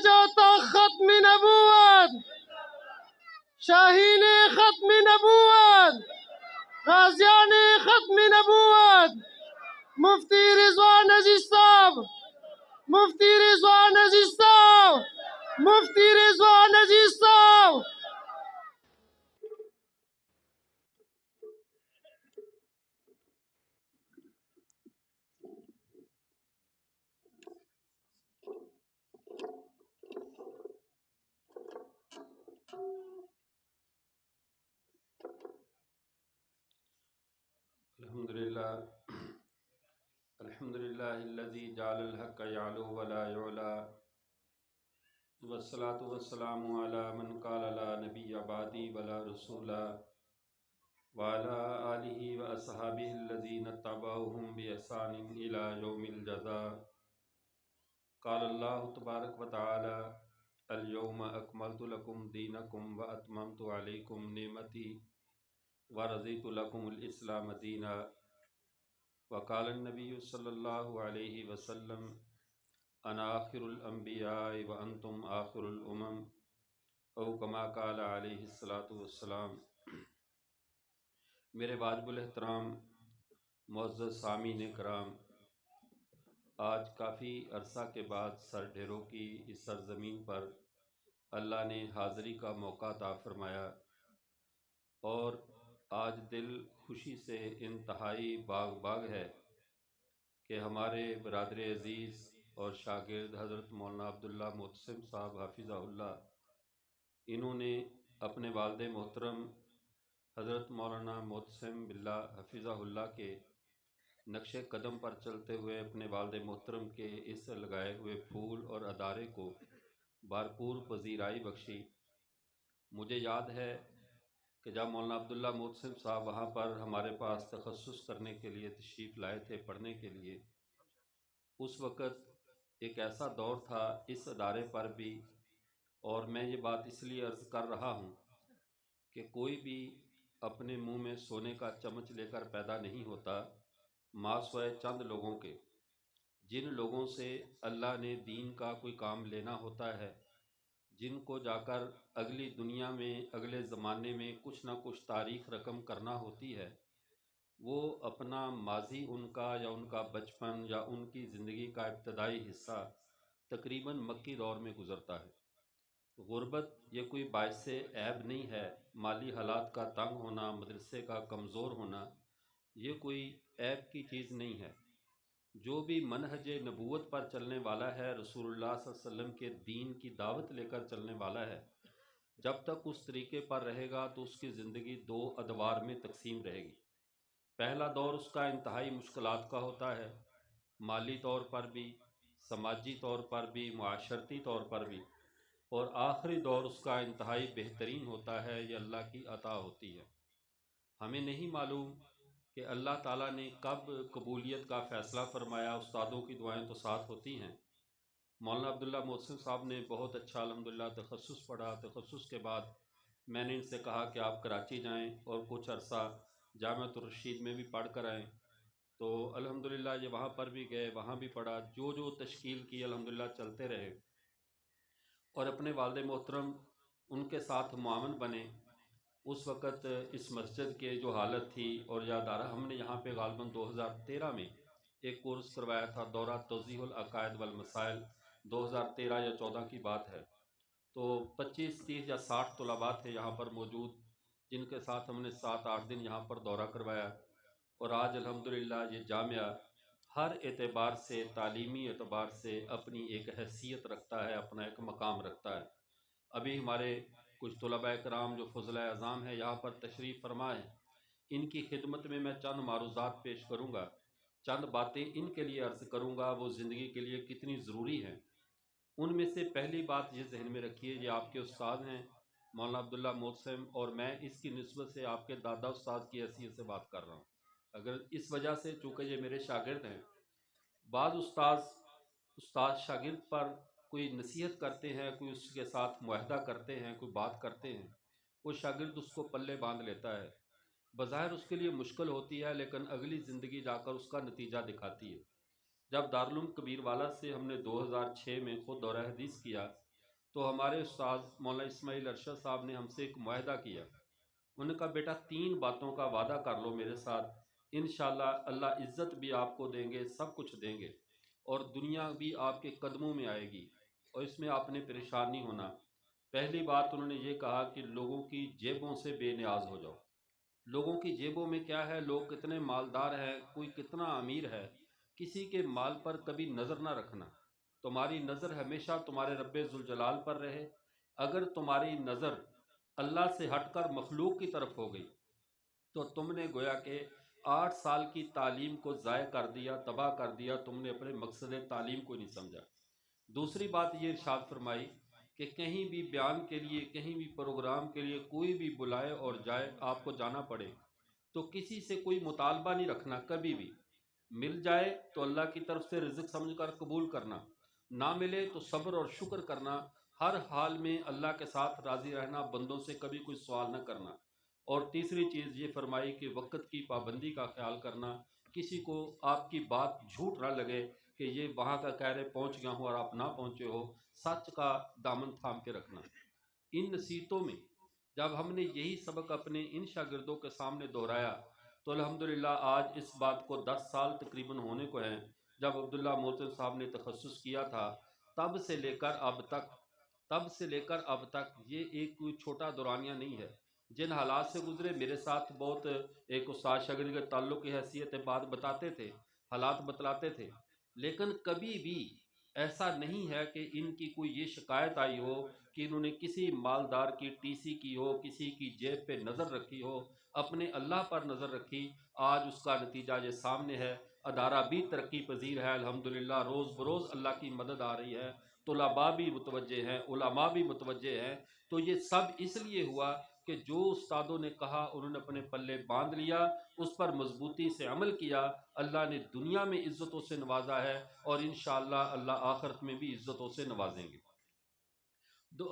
جاتا ختم نبوت، شاہین ختم نبوت، غازیان ختم نبوت، مفتی رضوان عزیز صاحب، مفتی رضوان عزیز صاحب، مفتی رضوان عزیز صاحب. الحمدللہ الذی جعل الحق یعلو ولا یعلا والصلاة والسلام علی من قال لا نبی بعدی ولا رسولا وعلى آلہ واصحابہ الذین اتبعوہم بإحسان الی یوم الجزاء. قال اللہ تبارک وتعالی اليوم اکملت لکم دینکم واتممت علیکم نعمتی ورضیت لکم الاسلام دینا. وقال النبی صلی اللہ علیہ وسلم انا آخر الانبیاء وانتم آخر الامم او کما قال علیہ الصلاۃ والسلام. میرے واجب الاحترام معزز سامعین کرام، آج کافی عرصہ کے بعد سر ڈھیروں کی اس سرزمین پر اللہ نے حاضری کا موقع عطا فرمایا، اور آج دل خوشی سے انتہائی باغ باغ ہے کہ ہمارے برادر عزیز اور شاگرد حضرت مولانا عبداللہ محتسم صاحب حفظہ اللہ، انہوں نے اپنے والد محترم حضرت مولانا محتسم باللہ حفظہ اللہ کے نقش قدم پر چلتے ہوئے اپنے والد محترم کے اس لگائے ہوئے پھول اور ادارے کو بھرپور پذیرائی بخشی. مجھے یاد ہے کہ جب مولانا عبداللہ محتسم صاحب وہاں پر ہمارے پاس تخصص کرنے کے لیے تشریف لائے تھے، پڑھنے کے لیے، اس وقت ایک ایسا دور تھا اس ادارے پر بھی، اور میں یہ بات اس لیے عرض کر رہا ہوں کہ کوئی بھی اپنے منہ میں سونے کا چمچ لے کر پیدا نہیں ہوتا، ما سوائے چند لوگوں کے، جن لوگوں سے اللہ نے دین کا کوئی کام لینا ہوتا ہے، جن کو جا کر اگلی دنیا میں اگلے زمانے میں کچھ نہ کچھ تاریخ رقم کرنا ہوتی ہے. وہ اپنا ماضی ان کا یا ان کا بچپن یا ان کی زندگی کا ابتدائی حصہ تقریباً مکی دور میں گزرتا ہے. غربت یہ کوئی باعث عیب نہیں ہے، مالی حالات کا تنگ ہونا، مدرسے کا کمزور ہونا، یہ کوئی عیب کی چیز نہیں ہے. جو بھی منہج نبوت پر چلنے والا ہے، رسول اللہ صلی اللہ علیہ وسلم کے دین کی دعوت لے کر چلنے والا ہے، جب تک اس طریقے پر رہے گا تو اس کی زندگی دو ادوار میں تقسیم رہے گی. پہلا دور اس کا انتہائی مشکلات کا ہوتا ہے، مالی طور پر بھی، سماجی طور پر بھی، معاشرتی طور پر بھی، اور آخری دور اس کا انتہائی بہترین ہوتا ہے. یہ اللہ کی عطا ہوتی ہے. ہمیں نہیں معلوم کہ اللہ تعالیٰ نے کب قبولیت کا فیصلہ فرمایا. استادوں کی دعائیں تو ساتھ ہوتی ہیں. مولانا عبداللہ محتسم صاحب نے بہت اچھا الحمدللہ تخصص پڑھا. تخصص کے بعد میں نے ان سے کہا کہ آپ کراچی جائیں اور کچھ عرصہ جامعۃ الرشید میں بھی پڑھ کر آئیں. تو الحمدللہ یہ وہاں پر بھی گئے، وہاں بھی پڑھا، جو تشکیل کی الحمدللہ چلتے رہے، اور اپنے والد محترم ان کے ساتھ معاون بنے. اس وقت اس مسجد کے جو حالت تھی، اور یاد آ رہا ہم نے یہاں پہ غالباً 2013 میں ایک کورس کروایا تھا، دورہ توضیح العقائد والمسائل، 2013 یا 14 کی بات ہے. تو 25 30 یا 60 طلباء تھے یہاں پر موجود، جن کے ساتھ ہم نے 7 8 دن یہاں پر دورہ کروایا. اور آج الحمدللہ یہ جامعہ ہر اعتبار سے، تعلیمی اعتبار سے اپنی ایک حیثیت رکھتا ہے، اپنا ایک مقام رکھتا ہے. ابھی ہمارے کچھ طلباء کرام جو فضلۂ اعظام ہیں یہاں پر تشریف فرما ہیں، ان کی خدمت میں چند معروضات پیش کروں گا، چند باتیں ان کے لیے عرض کروں گا، وہ زندگی کے لیے کتنی ضروری ہیں. ان میں سے پہلی بات یہ ذہن میں رکھیے، یہ آپ کے استاد ہیں مولانا عبداللہ محتسم، اور میں اس کی نسبت سے آپ کے دادا استاد کی حیثیت سے بات کر رہا ہوں. اگر اس وجہ سے چونکہ یہ میرے شاگرد ہیں، بعض استاد شاگرد پر کوئی نصیحت کرتے ہیں، کوئی اس کے ساتھ معاہدہ کرتے ہیں، کوئی بات کرتے ہیں، وہ شاگرد اس کو پلے باندھ لیتا ہے. بظاہر اس کے لیے مشکل ہوتی ہے، لیکن اگلی زندگی جا کر اس کا نتیجہ دکھاتی ہے. جب دارالعلوم کبیر والا سے ہم نے 2006 میں خود دورہ حدیث کیا تو ہمارے استاد مولانا اسماعیل ارشد صاحب نے ہم سے ایک معاہدہ کیا۔ انہوں نے کہا بیٹا 3 باتوں کا وعدہ کر لو میرے ساتھ، انشاءاللہ اللہ عزت بھی آپ کو دیں گے، سب کچھ دیں گے، اور دنیا بھی آپ کے قدموں میں آئے گی، اور اس میں آپ نے پریشان نہیں ہونا۔ پہلی بات انہوں نے یہ کہا کہ لوگوں کی جیبوں سے بے نیاز ہو جاؤ۔ لوگوں کی جیبوں میں کیا ہے، لوگ کتنے مالدار ہیں، کوئی کتنا امیر ہے، کسی کے مال پر کبھی نظر نہ رکھنا۔ تمہاری نظر ہمیشہ تمہارے رب ذوالجلال پر رہے۔ اگر تمہاری نظر اللہ سے ہٹ کر مخلوق کی طرف ہو گئی تو تم نے گویا کہ 8 سال کی تعلیم کو ضائع کر دیا، تباہ کر دیا، تم نے اپنے مقصد تعلیم کو نہیں سمجھا۔ دوسری بات یہ ارشاد فرمائی کہ کہیں بھی بیان کے لیے، کہیں بھی پروگرام کے لیے کوئی بھی بلائے اور جائے، آپ کو جانا پڑے تو کسی سے کوئی مطالبہ نہیں رکھنا، کبھی بھی مل جائے تو اللہ کی طرف سے رزق سمجھ کر قبول کرنا، نہ ملے تو صبر اور شکر کرنا، ہر حال میں اللہ کے ساتھ راضی رہنا، بندوں سے کبھی کوئی سوال نہ کرنا۔ اور تیسری چیز یہ فرمائی کہ وقت کی پابندی کا خیال کرنا، کسی کو آپ کی بات جھوٹ نہ لگے کہ یہ وہاں کا کہہ رہے پہنچ گیا ہوں اور آپ نہ پہنچے ہو، سچ کا دامن تھام کے رکھنا۔ ان نصیحتوں میں جب ہم نے یہی سبق اپنے ان شاگردوں کے سامنے دہرایا تو الحمدللہ آج اس بات کو 10 سال تقریباً ہونے کو ہیں جب عبداللہ محسن صاحب نے تخصص کیا تھا، تب سے لے کر اب تک یہ ایک کوئی چھوٹا دورانیہ نہیں ہے۔ جن حالات سے گزرے، میرے ساتھ بہت ایک استاد شاگرد کے تعلق کی حیثیت بات بتاتے تھے، حالات بتلاتے تھے، لیکن کبھی بھی ایسا نہیں ہے کہ ان کی کوئی یہ شکایت آئی ہو کہ انہوں نے کسی مالدار کی ٹی سی کی ہو، کسی کی جیب پہ نظر رکھی ہو، اپنے اللہ پر نظر رکھی۔ آج اس کا نتیجہ یہ سامنے ہے، ادارہ بھی ترقی پذیر ہے الحمدللہ، روز بروز اللہ کی مدد آ رہی ہے، طلباء بھی متوجہ ہیں، علماء بھی متوجہ ہیں۔ تو یہ سب اس لیے ہوا کہ جو استادوں نے کہا انہوں نے اپنے پلے باندھ لیا، اس پر مضبوطی سے عمل کیا، اللہ نے دنیا میں عزتوں سے نوازا ہے اور انشاءاللہ اللہ آخرت میں بھی عزتوں سے نوازیں گے۔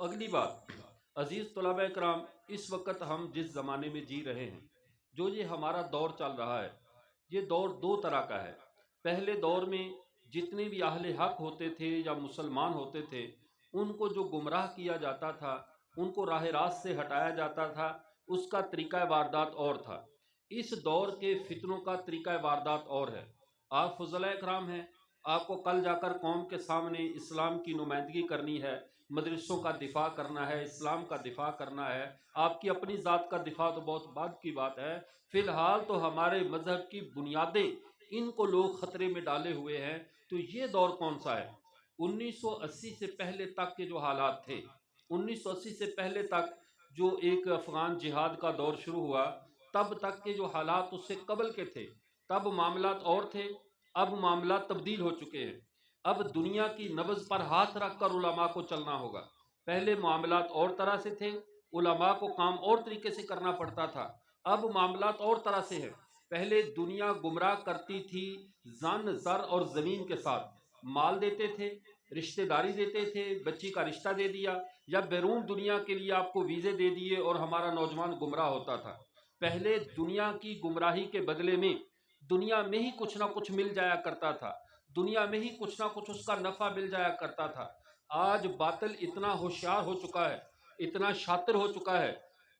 اگلی بات، عزیز طلباء کرام، اس وقت ہم جس زمانے میں جی رہے ہیں، جو یہ ہمارا دور چل رہا ہے، یہ دور 2 طرح کا ہے۔ پہلے دور میں جتنے بھی اہل حق ہوتے تھے یا مسلمان ہوتے تھے، ان کو جو گمراہ کیا جاتا تھا، ان کو راہ راست سے ہٹایا جاتا تھا، اس کا طریقہ واردات اور تھا۔ اس دور کے فتنوں کا طریقہ واردات اور ہے۔ آپ فضلاء اکرام ہیں، آپ کو کل جا کر قوم کے سامنے اسلام کی نمائندگی کرنی ہے، مدرسوں کا دفاع کرنا ہے، اسلام کا دفاع کرنا ہے۔ آپ کی اپنی ذات کا دفاع تو بہت بعد کی بات ہے، فی الحال تو ہمارے مذہب کی بنیادیں ان کو لوگ خطرے میں ڈالے ہوئے ہیں۔ تو یہ دور کون سا ہے؟ 1980 سے پہلے تک کے جو حالات تھے، 1980 سے پہلے تک جو ایک افغان جہاد کا دور شروع ہوا، تب تک کے جو حالات اس سے قبل کے تھے، تب معاملات اور تھے، اب معاملات تبدیل ہو چکے ہیں۔ اب دنیا کی نبض پر ہاتھ رکھ کر علماء کو چلنا ہوگا۔ پہلے معاملات اور طرح سے تھے، علماء کو کام اور طریقے سے کرنا پڑتا تھا، اب معاملات اور طرح سے ہیں۔ پہلے دنیا گمراہ کرتی تھی زن، زر اور زمین کے ساتھ، مال دیتے تھے، رشتہ داری دیتے تھے، بچی کا رشتہ دے دیا، یا بیرون دنیا کے لیے آپ کو ویزے دے دیے اور ہمارا نوجوان گمراہ ہوتا تھا۔ پہلے دنیا کی گمراہی کے بدلے میں دنیا میں ہی کچھ نہ کچھ مل جایا کرتا تھا، دنیا میں ہی کچھ نہ کچھ اس کا نفع مل جایا کرتا تھا۔ آج باطل اتنا ہوشیار ہو چکا ہے، اتنا شاطر ہو چکا ہے۔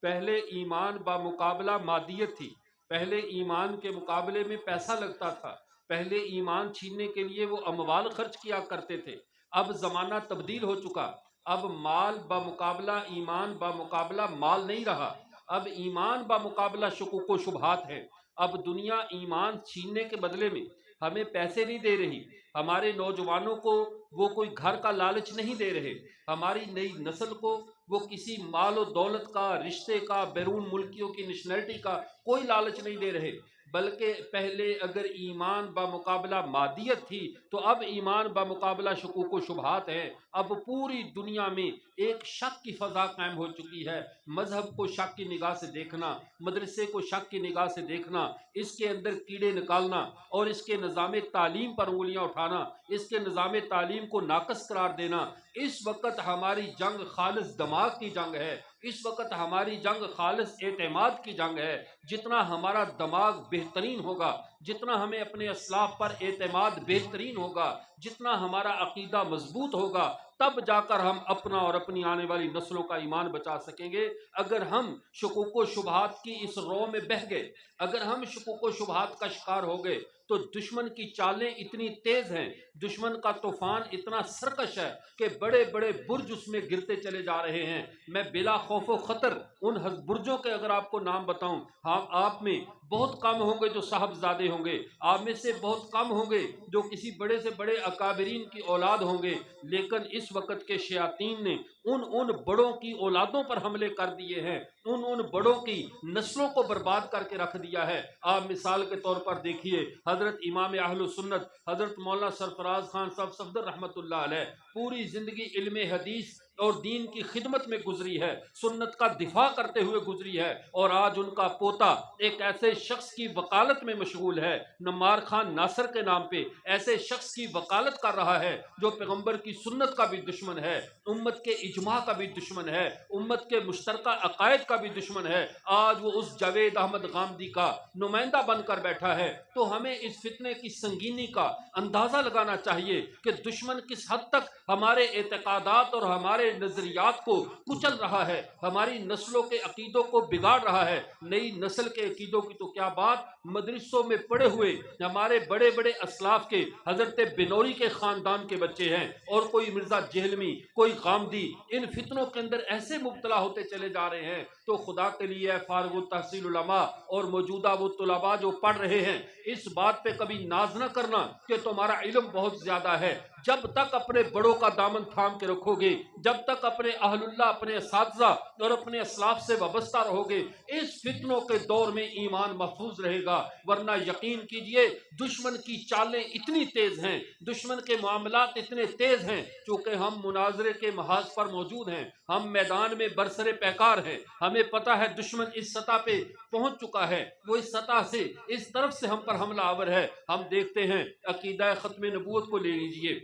پہلے ایمان بمقابلہ مادیت تھی، پہلے ایمان کے مقابلے میں پیسہ لگتا تھا، پہلے ایمان چھیننے کے لیے وہ اموال خرچ کیا کرتے تھے۔ اب زمانہ تبدیل ہو چکا، اب مال بمقابلہ ایمان بمقابلہ مال نہیں رہا، اب ایمان بمقابلہ شکوک و شبہات ہے۔ اب دنیا ایمان چھیننے کے بدلے میں ہمیں پیسے نہیں دے رہی، ہمارے نوجوانوں کو وہ کوئی گھر کا لالچ نہیں دے رہے، ہماری نئی نسل کو وہ کسی مال و دولت کا، رشتے کا، بیرون ملکیوں کی نیشنلٹی کا کوئی لالچ نہیں دے رہے، بلکہ پہلے اگر ایمان بمقابلہ مادیت تھی تو اب ایمان بمقابلہ شکوک و شبہات ہے۔ اب پوری دنیا میں ایک شک کی فضا قائم ہو چکی ہے، مذہب کو شک کی نگاہ سے دیکھنا، مدرسے کو شک کی نگاہ سے دیکھنا، اس کے اندر کیڑے نکالنا اور اس کے نظام تعلیم پر انگلیاں اٹھانا، اس کے نظام تعلیم کو ناقص قرار دینا۔ اس وقت ہماری جنگ خالص دماغ کی جنگ ہے، اس وقت ہماری جنگ خالص اعتماد کی جنگ ہے. جتنا ہمارا دماغ بہترین ہوگا، جتنا ہمیں اپنے اسلاف پر اعتماد بہترین ہوگا، جتنا ہمارا عقیدہ مضبوط ہوگا، تب جا کر ہم اپنا اور اپنی آنے والی نسلوں کا ایمان بچا سکیں گے. اگر ہم شکوک و شبہات کی اس رو میں بہہ گئے، اگر ہم شکوک و شبہات کا شکار ہو گئے، تو دشمن کی چالیں اتنی تیز ہیں، دشمن کا طوفان اتنا سرکش ہے کہ بڑے بڑے برج اس میں گرتے چلے جا رہے ہیں. میں بلا خوف و خطر ان برجوں کے اگر آپ کو نام بتاؤں، ہاں آپ میں بہت کم ہوں گے جو صاحبزادے ہوں گے، آپ میں سے بہت کم ہوں گے جو کسی بڑے سے بڑے اکابرین کی اولاد ہوں گے، لیکن اس وقت کے شیاطین نے ان بڑوں کی اولادوں پر حملے کر دیے ہیں، ان بڑوں کی نسلوں کو برباد کر کے رکھ دیا ہے. آپ مثال کے طور پر دیکھیے حضرت امام اہل سنت حضرت مولانا سرفراز خان صاحب صفدر رحمۃ اللہ علیہ پوری زندگی علم حدیث اور دین کی خدمت میں گزری ہے، سنت کا دفاع کرتے ہوئے گزری ہے، اور آج ان کا پوتا ایک ایسے شخص کی وکالت میں مشغول ہے، نمار خان ناصر کے نام پہ، ایسے شخص کی وکالت کر رہا ہے جو پیغمبر کی سنت کا بھی دشمن ہے، امت کے اجماع کا بھی دشمن ہے، امت کے مشترکہ عقائد کا بھی دشمن ہے. آج وہ اس جاوید احمد غامدی کا نمائندہ بن کر بیٹھا ہے. تو ہمیں اس فتنے کی سنگینی کا اندازہ لگانا چاہیے کہ دشمن کس حد تک ہمارے اعتقادات اور ہمارے نظریات کو کچل رہا ہے، ہماری نسلوں کے عقیدوں کو بگاڑ رہا ہے. نئی نسل کے عقیدوں کی تو کیا بات، مدرسوں میں پڑے ہوئے ہمارے بڑے بڑے اسلاف کے حضرت بنوری کے خاندان کے بچے ہیں، اور کوئی مرزا جہلمی، کوئی غامدی، ان فتنوں کے اندر ایسے مبتلا ہوتے چلے جا رہے ہیں. تو خدا کے لیے فارغ التحصیل علماء اور موجودہ وہ طلباء جو پڑھ رہے ہیں، اس بات پہ کبھی ناز نہ کرنا کہ تمہارا علم بہت زیادہ ہے. جب تک اپنے بڑوں کا دامن تھام کے رکھو گے، جب تک اپنے اہل اللہ، اپنے اساتذہ اور اپنے اسلاف سے وابستہ رہو گے، اس فتنوں کے دور میں ایمان محفوظ رہے گا. ورنہ یقین کیجئے دشمن کی چالیں اتنی تیز ہیں، دشمن کے معاملات اتنے تیز ہیں، چونکہ ہم مناظرے کے محاذ پر موجود ہیں، ہم میدان میں برسر پیکار ہیں، ہمیں پتہ ہے دشمن اس سطح پہ پہنچ چکا ہے، وہ اس سطح سے اس طرف سے ہم پر حملہ آور ہے. ہم دیکھتے ہیں عقیدہ ختم نبوت کو لے لیجئے،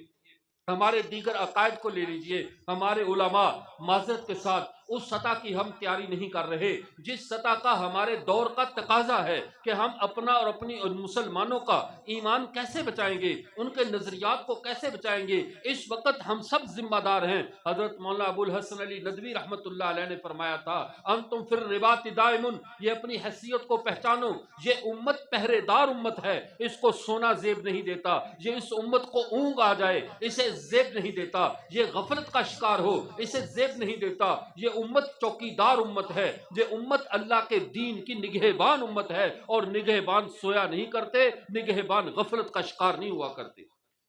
ہمارے دیگر عقائد کو لے لیجئے، ہمارے علماء معذرت کے ساتھ اس سطح کی ہم تیاری نہیں کر رہے جس سطح کا ہمارے دور کا تقاضا ہے کہ ہم اپنا اور اپنی مسلمانوں کا ایمان کیسے بچائیں گے، ان کے نظریات کو کیسے بچائیں گے. اس وقت ہم سب ذمہ دار ہیں. حضرت مولانا ابو الحسن علی ندوی رحمۃ اللہ علیہ نے فرمایا تھا انتم فی الرباط دائمون، یہ اپنی حیثیت کو پہچانو، یہ امت پہرے دار امت ہے، اس کو سونا زیب نہیں دیتا، یہ اس امت کو اونگ آ جائے اسے زیب نہیں دیتا، یہ غفلت کا شکار ہو اسے زیب نہیں دیتا. یہ امت چوکیدار امت ہے، یہ امت اللہ کے دین کی نگہبان امت ہے، اور نگہبان سویا نہیں کرتے، نگہبان غفلت کا شکار نہیں ہوا کرتے.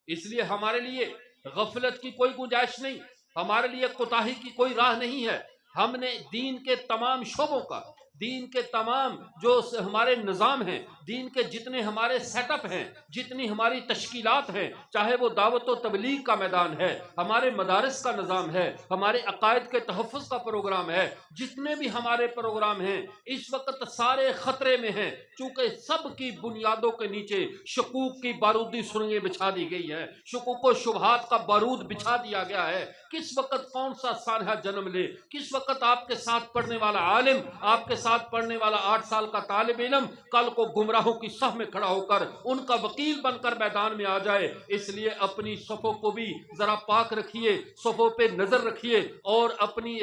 اس لیے ہمارے لیے غفلت کی کوئی گنجائش نہیں، ہمارے لیے کوتاہی کی کوئی راہ نہیں ہے. ہم نے دین کے تمام شعبوں کا، دین کے تمام جو ہمارے نظام ہیں، دین کے جتنے ہمارے سیٹ اپ ہیں، جتنی ہماری تشکیلات ہیں، چاہے وہ دعوت و تبلیغ کا میدان ہے، ہمارے مدارس کا نظام ہے، ہمارے عقائد کے تحفظ کا پروگرام ہے، جتنے بھی ہمارے پروگرام ہیں اس وقت سارے خطرے میں ہیں، چونکہ سب کی بنیادوں کے نیچے شکوک کی بارودی سرنگیں بچھا دی گئی ہیں، شکوک و شبہات کا بارود بچھا دیا گیا ہے. کس وقت کون سا سانحہ جنم لے، کس وقت آپ کے ساتھ پڑھنے والا عالم، آپ کے ساتھ پڑھنے والا 8 سال کا طالب علم کل کو گمراہوں کی صف میں کھڑا ہو کر ان کا وکیل بن کر میدان میں آ جائے. اس لیے اپنی صفوں کو بھی ذرا پاک رکھیے، صفوں پہ نظر رکھیے، اور اپنی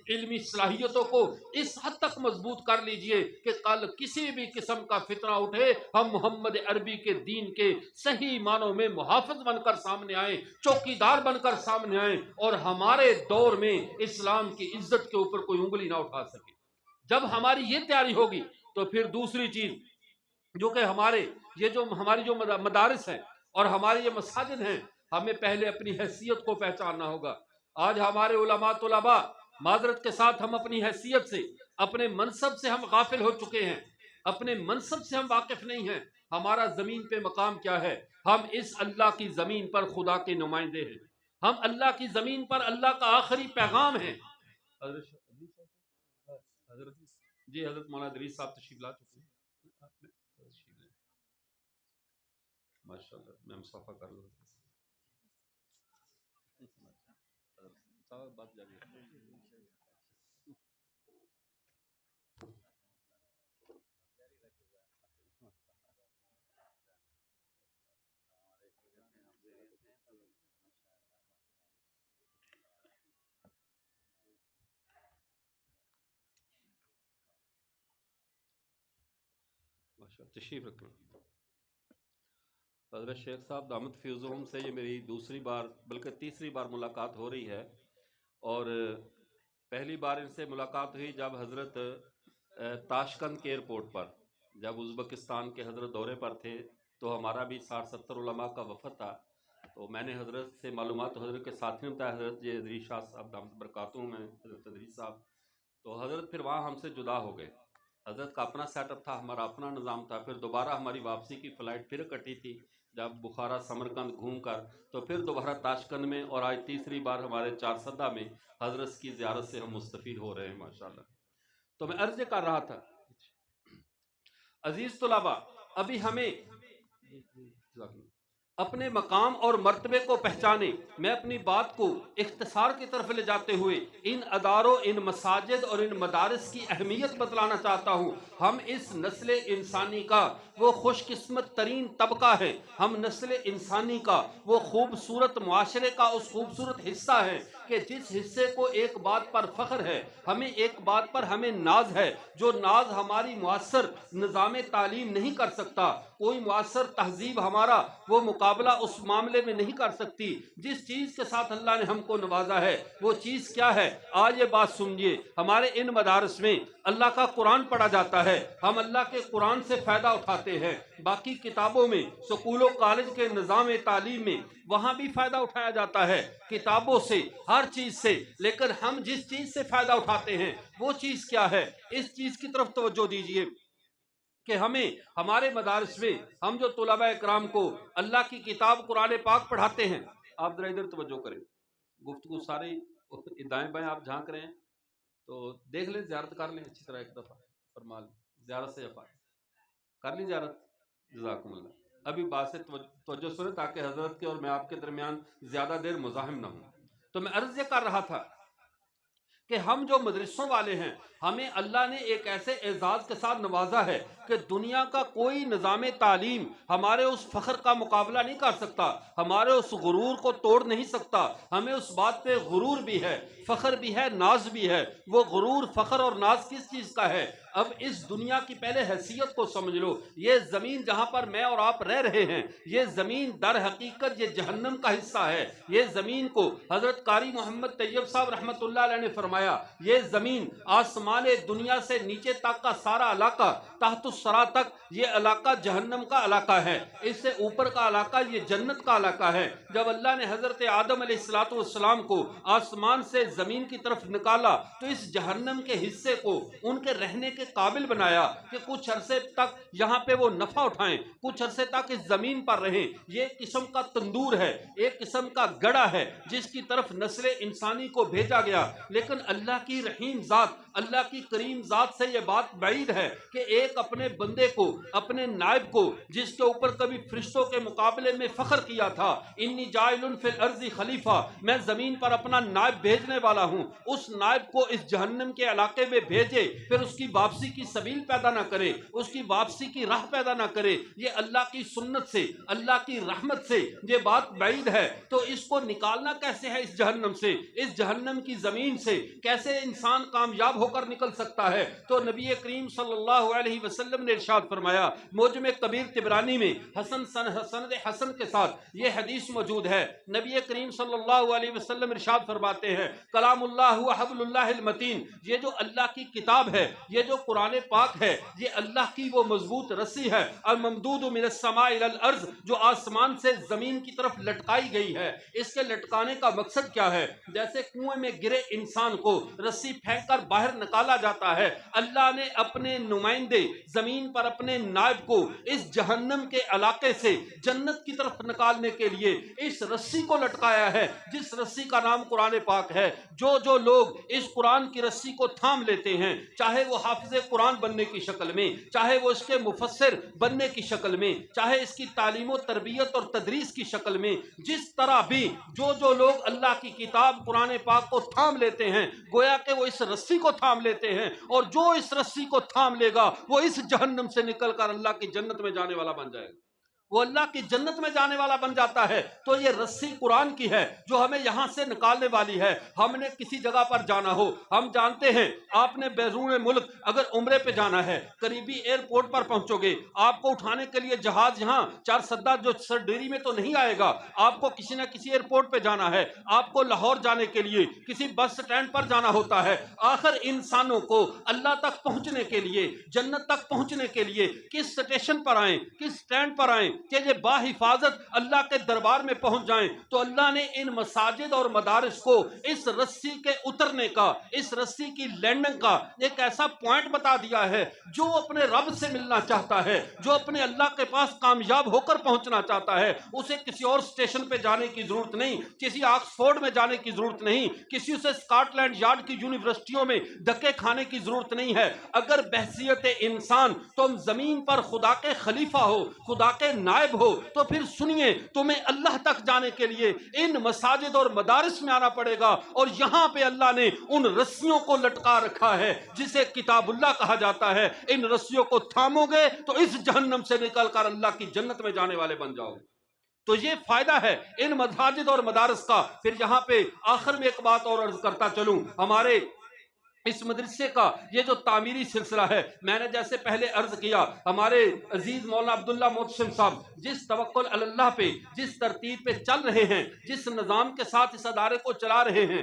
علمی صلاحیتوں کو اس حد تک مضبوط کر لیجئے کہ کل کسی بھی قسم کا فتنہ اٹھے ہم محمد عربی کے دین کے صحیح معنوں میں محافظ بن کر سامنے آئیں، چوکیدار بن کر سامنے آئیں، اور ہمارے دور میں اسلام کی عزت کے اوپر کوئی انگلی نہ اٹھا سکے. جب ہماری یہ تیاری ہوگی تو پھر دوسری چیز جو کہ ہماری جو مدارس ہیں اور ہمارے یہ مساجد ہیں، ہمیں پہلے اپنی حیثیت کو پہچاننا ہوگا. آج ہمارے علماء طلباء معذرت کے ساتھ ہم اپنی حیثیت سے، اپنے منصب سے ہم غافل ہو چکے ہیں، اپنے منصب سے ہم واقف نہیں ہیں. ہمارا زمین پہ مقام کیا ہے؟ ہم اس اللہ کی زمین پر خدا کے نمائندے ہیں، ہم اللہ کی زمین پر اللہ کا آخری پیغام ہے. حضرت جی حضرت مولانا ادریس صاحب تشریف لا چکے ہیں. ماشاء اللہ میں مصافہ کر لوں. صاحب بات جاری ہے. تشریف رکھیں۔ حضرت شیخ صاحب دامت فیضهم سے یہ میری دوسری بار بلکہ تیسری بار ملاقات ہو رہی ہے، اور پہلی بار ان سے ملاقات ہوئی جب حضرت تاشکند کے ایئرپورٹ پر، جب ازبکستان کے حضرت دورے پر تھے تو ہمارا بھی 60-70 علماء کا وفد تھا، تو میں نے حضرت سے معلومات حضرت کے ساتھی نے بتایا، حضرت یہ ادریس شاہ صاحب دامت برکاتہم میں حضرت ادریس صاحب، تو حضرت پھر وہاں ہم سے جدا ہو گئے۔ حضرت کا اپنا سیٹ اپ تھا، ہمارا اپنا نظام تھا، پھر دوبارہ ہماری واپسی کی فلائٹ پھر کٹی تھی جب بخارا سمرقند گھوم کر، تو پھر دوبارہ تاشکند میں، اور آج تیسری بار ہمارے چارسدہ میں حضرت کی زیارت سے ہم مستفید ہو رہے ہیں ماشاءاللہ۔ تو میں عرض کر رہا تھا عزیز طلباء، ابھی ہمیں اپنے مقام اور مرتبے کو پہچانے، میں اپنی بات کو اختصار کی طرف لے جاتے ہوئے ان اداروں، ان مساجد اور ان مدارس کی اہمیت بتلانا چاہتا ہوں۔ ہم اس نسل انسانی کا وہ خوش قسمت ترین طبقہ ہے، ہم نسل انسانی کا وہ خوبصورت معاشرے کا اس خوبصورت حصہ ہے کہ جس حصے کو ایک بات پر فخر ہے، ہمیں ایک بات پر ہمیں ناز ہے، جو ناز ہماری معاصر نظام تعلیم نہیں کر سکتا، کوئی معاصر تہذیب ہمارا وہ مقابلہ اس معاملے میں نہیں کر سکتی۔ جس چیز کے ساتھ اللہ نے ہم کو نوازا ہے وہ چیز کیا ہے؟ آج یہ بات سمجھیے، ہمارے ان مدارس میں اللہ کا قرآن پڑھا جاتا ہے، ہم اللہ کے قرآن سے فائدہ اٹھاتے ہیں، باقی کتابوں میں، سکول و کالج کے نظام تعلیم میں وہاں بھی فائدہ اٹھایا جاتا ہے، کتابوں سے، ہر چیز سے، لیکن ہم جس چیز سے فائدہ اٹھاتے ہیں وہ چیز کیا ہے؟ اس چیز کی طرف توجہ دیجئے کہ ہمیں ہمارے مدارس میں ہم جو طلباء اکرام کو اللہ کی کتاب قرآن پاک پڑھاتے ہیں، آپ ذرا ادھر توجہ کریں، گفتگو ساری دائیں بائیں آپ جھانک رہے ہیں تو دیکھ لیں، زیارت کر لیں اچھی طرح ایک دفعہ، فرمال زیارت سے افا کر لی زیارت، جزاکم اللہ۔ ابھی بات سے توجہ سنیں تاکہ حضرت کے اور میں آپ کے درمیان زیادہ دیر مزاحم نہ ہوں۔ تو میں عرض یہ کر رہا تھا کہ ہم جو مدرسوں والے ہیں، ہمیں اللہ نے ایک ایسے اعزاز کے ساتھ نوازا ہے کہ دنیا کا کوئی نظام تعلیم ہمارے اس فخر کا مقابلہ نہیں کر سکتا، ہمارے اس غرور کو توڑ نہیں سکتا۔ ہمیں اس بات پہ غرور بھی ہے، فخر بھی ہے، ناز بھی ہے۔ وہ غرور، فخر اور ناز کس چیز کا ہے؟ اب اس دنیا کی پہلے حیثیت کو سمجھ لو، یہ زمین جہاں پر میں اور آپ رہ رہے ہیں، یہ زمین در حقیقت یہ جہنم کا حصہ ہے۔ یہ زمین کو حضرت قاری محمد طیب صاحب رحمۃ اللہ علیہ نے فرمایا، یہ زمین آسمان دنیا سے نیچے تک کا سارا علاقہ، تحت الثری تک یہ علاقہ جہنم کا علاقہ ہے، اس سے اوپر کا علاقہ یہ جنت کا علاقہ ہے۔ جب اللہ نے حضرت آدم علیہ السلام کو آسمان سے زمین کی طرف نکالا تو اس جہنم کے حصے کو ان کے رہنے کے قابل بنایا کہ کچھ عرصے تک یہاں پہ وہ نفع اٹھائیں، کچھ عرصے تک اس زمین پر رہیں۔ یہ ایک قسم کا تندور ہے، ایک قسم کا گڑا ہے جس کی طرف نسل انسانی کو بھیجا گیا، لیکن اللہ کی رحیم ذات، اللہ کی کریم ذات سے یہ بات بعید ہے کہ ایک اپنے بندے کو، اپنے نائب کو، جس کے اوپر کبھی فرشتوں کے مقابلے میں فخر کیا تھا، انی جاعل فی الارض خلیفہ، میں زمین پر اپنا نائب بھیجنے والا ہوں، اس نائب کو اس جہنم کے علاقے میں بھیجے، پھر اس کی واپسی کی سبیل پیدا نہ کرے، اس کی واپسی کی راہ پیدا نہ کرے۔ یہ اللہ کی سنت سے، اللہ کی رحمت سے یہ بات بعید ہے، تو اس کو نکالنا کیسے ہے اس جہنم سے، اس جہنم کی زمین سے کیسے انسان کامیاب ہو کر نکل سکتا ہے؟ تو نبی کریم صلی اللہ علیہ وسلم نے ارشاد فرمایا، معجم کبیر طبرانی میں سند حسن کے ساتھ یہ حدیث موجود ہے، نبی کریم صلی اللہ علیہ وسلم ارشاد فرماتے ہیں، کلام اللہ و حبل اللہ المتین، یہ جو اللہ کی کتاب ہے، یہ جو قرآن پاک ہے، یہ اللہ کی وہ مضبوط رسی ہے، الممدود من السماء الی الارض، جو آسمان سے زمین کی طرف لٹکائی گئی ہے۔ اس کے لٹکانے کا مقصد کیا ہے؟ جیسے کنویں میں گرے انسان کو رسی پھینک کر باہر نکالا جاتا ہے، اللہ نے اپنے نمائندے زمین پر اپنے نائب کو اس جہنم کے علاقے سے جنت کی طرف نکالنے کے لیے اس رسی کو لٹکایا ہے، جس رسی کا نام قرآن پاک ہے۔ جو لوگ اس قرآن کی رسی کو تھام لیتے ہیں، چاہے وہ حافظ قرآن بننے کی شکل میں، چاہے وہ اس کے مفسر بننے کی شکل میں، چاہے اس کی تعلیم و تربیت اور تدریس کی شکل میں، جس طرح بھی جو لوگ اللہ کی کتاب قرآن پاک کو تھام لیتے ہیں، گویا کہ وہ اس رسی کو تھام لیتے ہیں، اور جو اس رسی کو تھام لے گا وہ اس جہنم سے نکل کر اللہ کی جنت میں جانے والا بن جائے گا۔ وہ اللہ کی جنت میں جانے والا بن جاتا ہے. تو یہ رسی قرآن کی ہے جو ہمیں یہاں سے نکالنے والی ہے. ہم نے کسی جگہ پر جانا ہو, ہم جانتے ہیں آپ نے بیرون ملک اگر عمرے پہ جانا ہے, قریبی ایئرپورٹ پر پہنچو گے, آپ کو اٹھانے کے لیے جہاز یہاں چار سدہ جو سر ڈیری میں تو نہیں آئے گا, آپ کو کسی نہ کسی ایئرپورٹ پہ جانا ہے, آپ کو لاہور جانے کے لیے کسی بس سٹینڈ پر جانا ہوتا ہے. آخر انسانوں کو اللہ تک پہنچنے کے لیے, جنت تک پہنچنے کے لیے کس سٹیشن پر آئیں, کس سٹینڈ پر آئیں کہ یہ باحفاظت اللہ کے دربار میں پہنچ جائیں. تو اللہ نے ان مساجد اور مدارس کو اس رسی کے اترنے کا, اس رسی کی لینڈنگ کا ایک ایسا پوائنٹ بتا دیا ہے. جو اپنے رب سے ملنا چاہتا ہے, جو اپنے اللہ کے پاس کامیاب ہو کر پہنچنا چاہتا ہے, اسے کسی اور سٹیشن پہ جانے کی ضرورت نہیں, کسی آکسفورڈ میں جانے کی ضرورت نہیں, کسی اسے اسکاٹ لینڈ یارڈ کی یونیورسٹیوں میں دھکے کھانے کی ضرورت نہیں ہے. اگر بحثیت انسان تم زمین پر خدا کے خلیفہ ہو, خدا کے نائب ہو, تو پھر سنیے تمہیں اللہ تک جانے کے لیے ان مساجد اور مدارس میں آنا پڑے گا. اور یہاں پہ اللہ نے ان رسیوں کو لٹکا رکھا ہے جسے کتاب اللہ کہا جاتا ہے. ان رسیوں کو تھامو گے تو اس جہنم سے نکل کر اللہ کی جنت میں جانے والے بن جاؤ گے. تو یہ فائدہ ہے ان مساجد اور مدارس کا. پھر یہاں پہ آخر میں ایک بات اور عرض کرتا چلوں, ہمارے اس مدرسے کا یہ جو تعمیری سلسلہ ہے, میں نے جیسے پہلے عرض کیا, ہمارے عزیز مولانا عبداللہ محتشم صاحب جس توکل علی اللہ پہ, جس ترتیب پہ چل رہے ہیں, جس نظام کے ساتھ اس ادارے کو چلا رہے ہیں,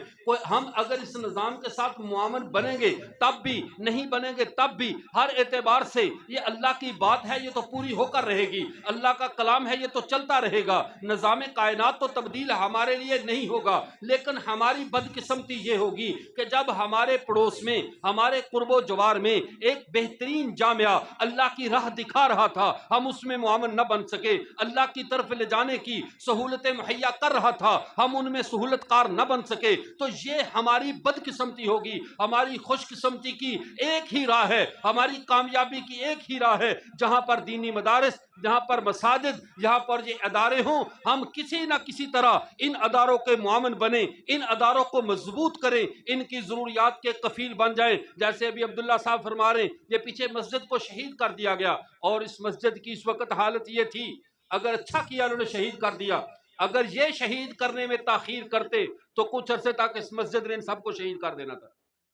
ہم اگر اس نظام کے ساتھ معاون بنیں گے تب بھی, نہیں بنیں گے تب بھی, ہر اعتبار سے یہ اللہ کی بات ہے, یہ تو پوری ہو کر رہے گی. اللہ کا کلام ہے, یہ تو چلتا رہے گا. نظام کائنات تو تبدیل ہمارے لیے نہیں ہوگا, لیکن ہماری بدقسمتی یہ ہوگی کہ جب ہمارے پڑوس میں, ہمارے قرب و جوار میں ایک بہترین جامعہ اللہ کی راہ دکھا رہا تھا, ہم اس میں معاون نہ بن سکے. اللہ کی طرف لے جانے کی سہولتیں مہیا کر رہا تھا, ہم ان میں سہولت کار نہ بن سکے. تو یہ ہماری بدقسمتی ہوگی. ہماری خوش قسمتی کی ایک ہی راہ ہے, ہماری کامیابی کی ایک ہی راہ ہے, جہاں پر دینی مدارس, جہاں پر مساجد, جہاں پر یہ ادارے ہوں, ہم کسی نہ کسی طرح ان اداروں کے معاون بنیں, ان اداروں کو مضبوط کریں, ان کی ضروریات کے کفیل بن جائیں. جیسے ابھی عبداللہ صاحب فرما رہے ہیں, یہ پیچھے مسجد کو شہید کر دیا گیا, اور اس مسجد کی اس وقت حالت یہ تھی, اگر اچھا کیا انہوں نے شہید کر دیا, اگر یہ شہید کرنے میں تاخیر کرتے تو کچھ عرصے تک اس مسجد نے ان سب کو شہید کر دینا تھا.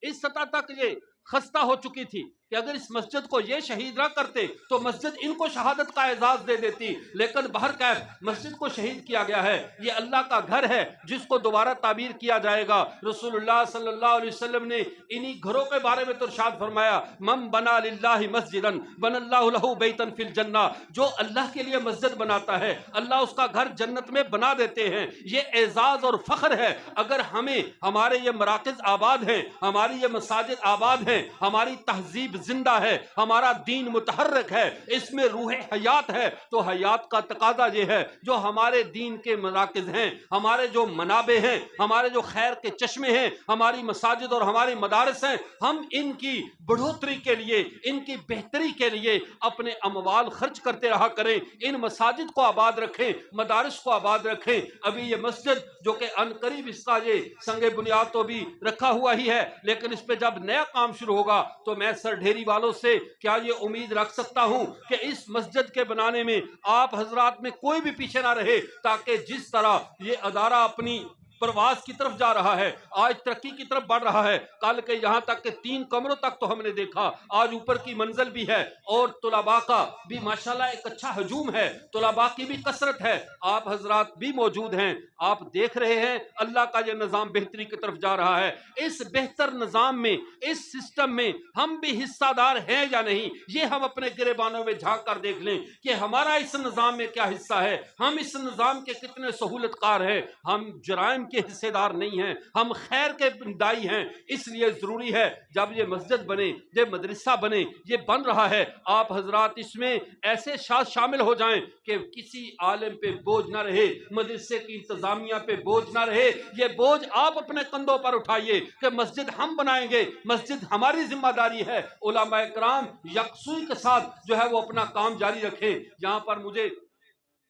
اس سطح تک یہ خستہ ہو چکی تھی کہ اگر اس مسجد کو یہ شہید نہ کرتے تو مسجد ان کو شہادت کا اعزاز دے دیتی. لیکن بہرکیف مسجد کو شہید کیا گیا ہے. یہ اللہ کا گھر ہے جس کو دوبارہ تعبیر کیا جائے گا. رسول اللہ صلی اللہ علیہ وسلم نے انہی گھروں کے بارے میں تو ارشاد فرمایا, من بنا للہ مسجدا بن اللہ لہ بیتا فی الجنہ, جو اللہ کے لیے مسجد بناتا ہے اللہ اس کا گھر جنت میں بنا دیتے ہیں. یہ اعزاز اور فخر ہے. اگر ہمیں, ہمارے یہ مراکز آباد ہیں, ہماری یہ مساجد آباد ہیں, ہماری تہذیب زندہ ہے, ہمارا دین متحرک ہے, اس میں روح حیات ہے, تو حیات کا تقاضا یہ ہے جو ہمارے دین کے مراکز ہیں, ہمارے جو منابع ہیں, ہمارے جو خیر کے چشمے ہیں, ہماری مساجد اور ہماری مدارس ہیں, ہم ان کی بڑھوتری کے لیے, ان کی بہتری کے لیے اپنے اموال خرچ کرتے رہا کریں. ان مساجد کو آباد رکھیں, مدارس کو آباد رکھیں. ابھی یہ مسجد جو کہ ان قریب اس کا یہ سنگ بنیاد تو بھی رکھا ہوا ہی ہے, لیکن اس پہ جب نیا کام شروع ہوگا تو میں سر ڈھیری والوں سے کیا یہ امید رکھ سکتا ہوں کہ اس مسجد کے بنانے میں آپ حضرات میں کوئی بھی پیچھے نہ رہے, تاکہ جس طرح یہ ادارہ اپنی پرواز کی طرف جا رہا ہے, آج ترقی کی طرف بڑھ رہا ہے, کل کے یہاں تک کہ 3 کمروں تک تو ہم نے دیکھا, آج اوپر کی منزل بھی ہے, اور طلباء کا بھی ماشاءاللہ ایک اچھا ہجوم ہے, طلباء کی بھی کثرت ہے. آپ حضرات بھی موجود ہیں, آپ دیکھ رہے ہیں اللہ کا یہ نظام بہتری کی طرف جا رہا ہے. اس بہتر نظام میں, اس سسٹم میں ہم بھی حصہ دار ہیں یا نہیں, یہ ہم اپنے گریبانوں میں جھانک کر دیکھ لیں کہ ہمارا اس نظام میں کیا حصہ ہے, ہم اس نظام کے کتنے سہولت کار ہیں. ہم جرائم کے حصے دار نہیں ہیں, ہم خیر کے دائی ہیں. اس لیے ضروری ہے جب یہ مسجد بنے, یہ مدرسہ بنے, یہ بن رہا ہے, آپ حضرات اس میں ایسے شامل ہو جائیں کہ کسی عالم پہ بوجھ نہ رہے, مدرسے کی انتظامیہ پہ بوجھ نہ رہے. یہ بوجھ آپ اپنے کندھوں پر اٹھائیے کہ مسجد ہم بنائیں گے, مسجد ہماری ذمہ داری ہے. علماء کرام یکسوئی کے ساتھ جو ہے وہ اپنا کام جاری رکھیں. یہاں پر مجھے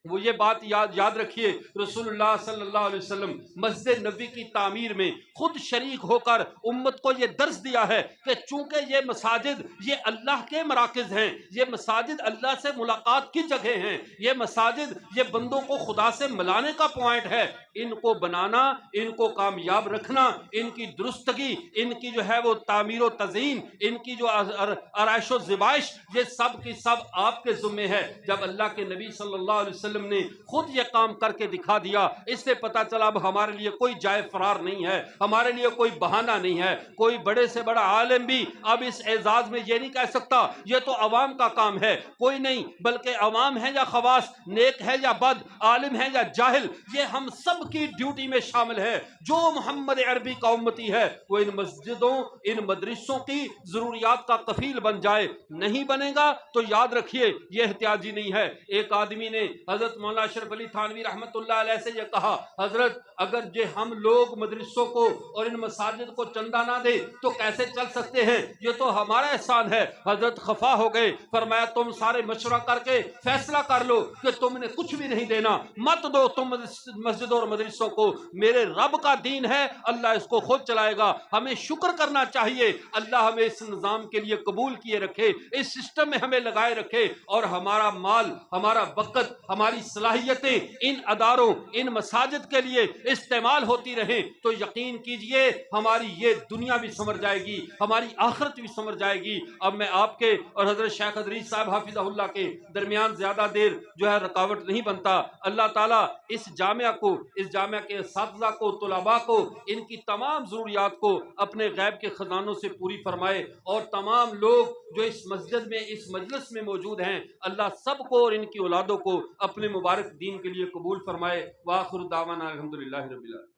وہ یہ بات یاد رکھیے، رسول اللہ صلی اللہ علیہ وسلم مسجد نبوی کی تعمیر میں خود شریک ہو کر امت کو یہ درس دیا ہے کہ چونکہ یہ مساجد یہ اللہ کے مراکز ہیں، یہ مساجد اللہ سے ملاقات کی جگہ ہیں، یہ مساجد یہ بندوں کو خدا سے ملانے کا پوائنٹ ہے، ان کو بنانا، ان کو کامیاب رکھنا، ان کی درستگی، ان کی جو ہے وہ تعمیر و تزئین، ان کی جو آرائش و زیبائش، یہ سب کی سب آپ کے ذمہ ہے۔ جب اللہ کے نبی صلی اللہ علیہ وسلم نے خود یہ کام کر کے دکھا دیا، اس سے پتا چلا اب ہمارے لیے کوئی جائے فرار نہیں ہے، ہمارے لیے کوئی بہانہ نہیں ہے۔ کوئی بڑے سے بڑا عالم بھی اب اس اعزاز میں یہ نہیں کہہ سکتا یہ تو عوام کا کام ہے، کوئی نہیں، بلکہ عوام ہے یا خواص، نیک ہے یا بد، عالم ہے یا جاہل، یہ ہم سب کی ڈیوٹی میں شامل ہے۔ جو محمد عربی کا امتی ہے وہ ان مسجدوں، ان مدرسوں کی ضروریات کا کفیل بن جائے، نہیں بنے گا تو یاد رکھیے یہ احتیاجی نہیں ہے۔ ایک آدمی نے حضرت مولانا اشرف علی تھانوی رحمت اللہ علیہ سے یہ کہا، حضرت اگر ہم لوگ مدرسوں کو اور ان مساجد کو چندہ نہ دے تو کیسے چل سکتے ہیں، یہ تو ہمارا احسان ہے۔ حضرت خفا ہو گئے، فرمایا تم سارے مشورہ کر کے فیصلہ کر لو کہ تم نے کچھ بھی نہیں دینا، مت دو تم مسجدوں اور مدرسوں کو، میرے رب کا دین ہے، اللہ اس کو خود چلائے گا۔ ہمیں شکر کرنا چاہیے، اللہ ہمیں اس نظام کے لیے قبول کیے رکھے، اس سسٹم میں ہمیں لگائے رکھے، اور ہمارا مال، ہمارا وقت، ہماری صلاحیتیں ان اداروں، ان مساجد کے لیے استعمال ہوتی رہیں تو یقین کیجئے ہماری یہ دنیا بھی سمر جائے گی، ہماری آخرت بھی سمر جائے گی۔ اب میں آپ کے اور حضرت شیخ ادریس صاحب حافظہ اللہ کے درمیان زیادہ دیر جو ہے رکاوٹ نہیں بنتا۔ اللہ تعالیٰ اس جامعہ کو، اس جامعہ کے اساتذہ کو، طلباء کو، ان کی تمام ضروریات کو اپنے غیب کے خزانوں سے پوری فرمائے، اور تمام لوگ جو اس مسجد میں، اس مجلس میں موجود ہیں، اللہ سب کو اور ان کی اولادوں کو اپنے مبارک دین کے لیے قبول فرمائے۔ وآخر دعوانا الحمدللہ رب العالمین۔